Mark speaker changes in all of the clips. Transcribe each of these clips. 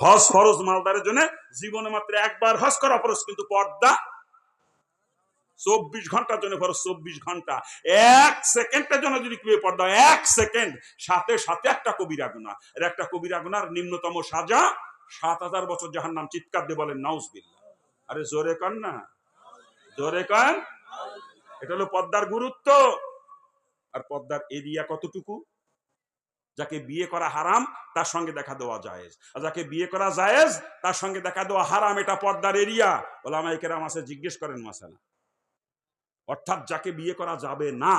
Speaker 1: হজ ফরজ মালদারের জন্য জীবনে মাত্র একবার হজ করা ফরজ, কিন্তু পর্দা 24 ঘন্টার জন্য ফরজ। 24 ঘন্টা, 1 সেকেন্ডের জন্য যদি কেউ পর্দা, 1 সেকেন্ড, সাথে সাথে একটা কবিরা গুনাহ। এর একটা কবিরা গুনার নিম্নতম সাজা 7000 বছর জাহান্নাম। চিৎকার দিয়ে বলেন নাউজুবিল্লাহ। আরে জোরে কান না, জোরে কান। এটা হলো পর্দার গুরুত্ব। আর পর্দার এরিয়া কতটুকু? যাকে বিয়ে করা হারাম তার সঙ্গে দেখা দেওয়া জায়েজ, আর যাকে বিয়ে করা জায়েজ তার সঙ্গে দেখা দেওয়া হারাম। এটা পর্দার এরিয়া। ওলামায়ে কেরাম আছে, জিজ্ঞেস করেন মাসালা। অর্থাৎ যাকে বিয়ে করা যাবে না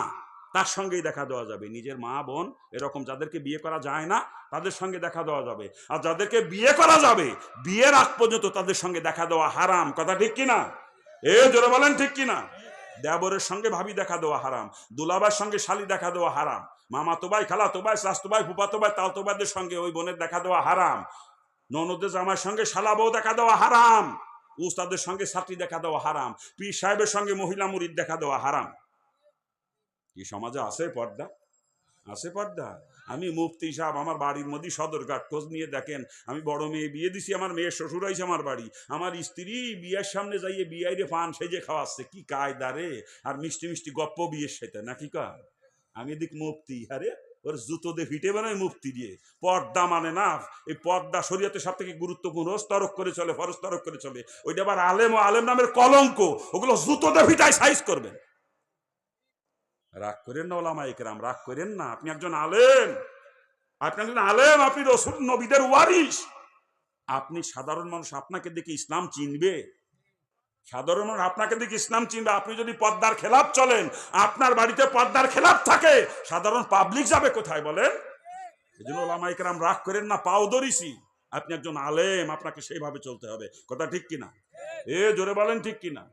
Speaker 1: তার সঙ্গেই দেখা দেওয়া যাবে। নিজের মা বোন এরকম যাদেরকে বিয়ে করা যায় না তাদের সঙ্গে দেখা দেওয়া যাবে, আর যাদেরকে বিয়ে করা যাবে বিয়ের আগ পর্যন্ত তাদের সঙ্গে দেখা দেওয়া হারাম। কথা ঠিক কিনা? জোরে বলেন ঠিক কিনা? দেবরের সঙ্গে ভাবি দেখা দেওয়া হারাম, দুলাবার সঙ্গে শালি দেখা দেওয়া হারাম, মামাতো ভাই, খালাতো ভাই, চাচাতো ভাই, ফুফাতো ভাই, তালতো ভাইদের সঙ্গে ওই বোনের দেখা দেওয়া হারাম, ননদের জামার সঙ্গে শালা বউ দেখা দেওয়া হারাম, উস্তাদের সঙ্গে ছাত্রী দেখা দেওয়া হারাম, পীর সাহেবের সঙ্গে মহিলা মুরিদ দেখা দেওয়া হারাম। কি সমাজে আছে পর্দা? আছে পর্দা? আমি মুফতি সাহেব, আমার বাড়ির মধ্যে সদরঘাট, খোঁজ নিয়ে দেখেন, আমি বড় মেয়ে বিয়ে দিছি, আমার মেয়ের শ্বশুর হয়েছে আমার বাড়ি, আমার স্ত্রী বিয়ের সামনে যাইয়ে বিয়াইরে পান সেজে খাওয়াচ্ছে, কি কায়দা রে! আর মিষ্টি মিষ্টি গপ্প বিয়ের সাথে, নাকি কয়? আমি এদিক মুফতি, আরে ওর জুতো দিয়ে ফিটে বানায় মুফতি দিয়ে। পর্দা মানে না, এই পর্দা শরীয়তের সব থেকে গুরুত্বপূর্ণ, তরক করে চলে, ফরজ তরক করে চলে। ওইটা আবার আলেম ও আলেম নামের কলঙ্ক, ওগুলো জুতো দিয়ে ফিটায় সাইজ করবেন। রাগ করেন না ওলামায়ে কেরাম, রাগ করেন না। আপনি একজন আলেম, আপনি একজন আলেম, আপনি রাসূল নবীদের ওয়ারিস। আপনি সাধারণ মানুষ, আপনাকে দেখে ইসলাম চিনবে? সাধারণ মানুষ আপনাকে দেখে ইসলাম চিনবে? আপনি যদি পর্দার খেলাফ চলেন, আপনার বাড়িতে পর্দার খেলাফ থাকে, সাধারণ পাবলিক যাবে কোথায় বলেন? এই জন্য ওলামায়ে কেরাম রাগ করেন না, পাও ধরিছি। আপনি একজন আলেম, আপনাকে সেইভাবে চলতে হবে। কথা ঠিক কিনা? জোরে বলেন ঠিক কিনা?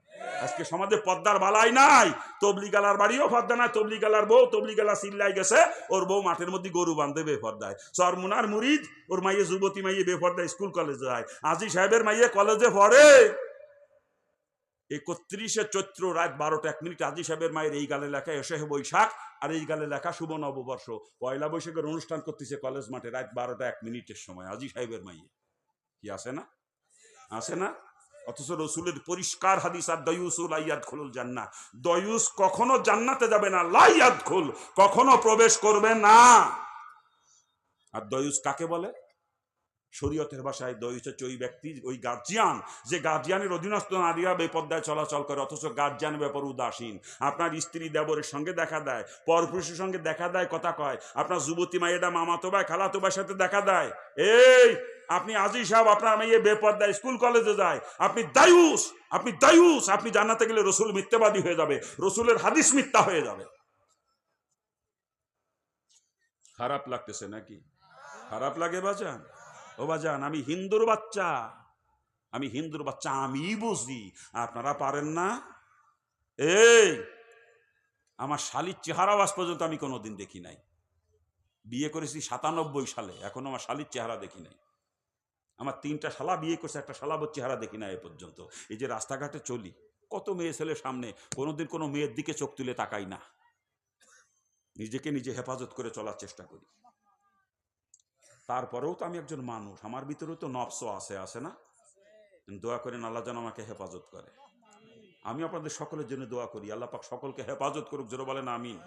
Speaker 1: আজকে সমাজে পর্দার বালাই নাই। তবলিগালার বাড়িও পর্দা নাই, তবলিগালার বউ, তবলিগালা চিল্লাই গেছে, ওর বউ মাঠের মধ্যে গরু বাঁধে বেপর্দায়। চরমুনার মুরিদ, ওর মাইয়ে যুবতী মাইয়ে বেপর্দায় স্কুল কলেজে যায়। আজি সাহেবের মাইয়ে কলেজে পড়ে। 31শে চৈত্র রাত 12টা 1 মিনিট আজি সাহেবের মায়ের এই গালে লেখা এসে বৈশাখ, আর এই গালে লেখা শুভ নববর্ষ। পয়লা বৈশাখের অনুষ্ঠান করতেছে কলেজ মাঠে রাত 12টা 1 মিনিটের সময়। আজি সাহেবের মাইয়ে কি আছে না? আছে না? অথচ রসুলের পরিষ্কার হাদিস, আর দয়ুসুল আইয়াদখুলুল জান্নাহ, দয়ুস কখনো জান্নাতে যাবে না, লা ইয়াদখুল, কখনো প্রবেশ করবে না। আর দয়ুস কাকে বলে? শরীয়তের ভাষায় দয়ুস হচ্ছে ওই ব্যক্তি, ওই গার্জিয়ান, যে গার্জিয়ানের অধীনস্থ নারীরা বেপর্দায় চলাচল করে, অথচ গার্জিয়ানের ব্যাপার উদাসীন। আপনার স্ত্রী দেবরের সঙ্গে দেখা দেয়, পরপুরুষের সঙ্গে দেখা দেয়, কথা কয়, আপনার যুবতী মাইয়েটা মামাতো ভাই, খালাতো ভাইয়ের সাথে দেখা দেয়। আপনি আজি সাহেব, আপনার মেয়ে বেপর্দায় স্কুল কলেজে যায়, আপনি দায়ুস, আপনি দায়ুস। আপনি জান্নাতে গেলে রসুল মিথ্যাবাদী হয়ে যাবে, রসুলের হাদিস মিথ্যা হয়ে যাবে। খারাপ লাগতেছে নাকি? খারাপ লাগে বাজান? ও বাজান, আমি হিন্দুর বাচ্চা, আমি হিন্দুর বাচ্চা, আমি বুঝি, আপনারা পারেন না। আমার শালির চেহারা আজ পর্যন্ত আমি কোনোদিন দেখি নাই। বিয়ে করেছি 97 সালে, এখনো আমার শালির চেহারা দেখি নাই। আমার 3টা শালা বিয়ে করছে, একটা শালাবোর চেহারা দেখি না এ পর্যন্ত। এই যে রাস্তাঘাটে চলি, কত মেয়ে ছেলের সামনে, কোনোদিন কোনো মেয়ের দিকে চোখ তুলে তাকাই না। নিজেকে নিজে হেফাজত করে চলার চেষ্টা করি। তারপরেও তো আমি একজন মানুষ, আমার ভিতরেও তো নফস আছে, আছে না? দোয়া করেন আল্লাহ যেন আমাকে হেফাজত করে। আমি আপনাদের সকলের জন্য দোয়া করি, আল্লাহ পাক সকলকে হেফাজত করুক। জোরে বলেন আমিন।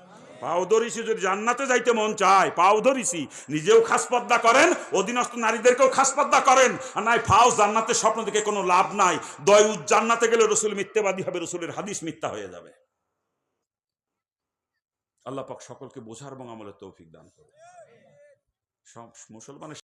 Speaker 1: পাও ধরিছি, যদি জান্নাতে যাইতে মন চায়, পাও ধরিছি, নিজেও খাস পর্দা করেন, অধীনস্থ নারীদেরকেও খাস পর্দা করেন। আর নাই ফাও জান্নাতের স্বপ্ন দেখে কোনো লাভ নাই। দয়ুস জান্নাতে গেলে রসুল মিথ্যাবাদী হবে, রসুলের হাদিস মিথ্যা হয়ে যাবে। আল্লাহ পাক সকলকে বোঝার এবং আমলের তৌফিক দান করে। সব মুসলমানের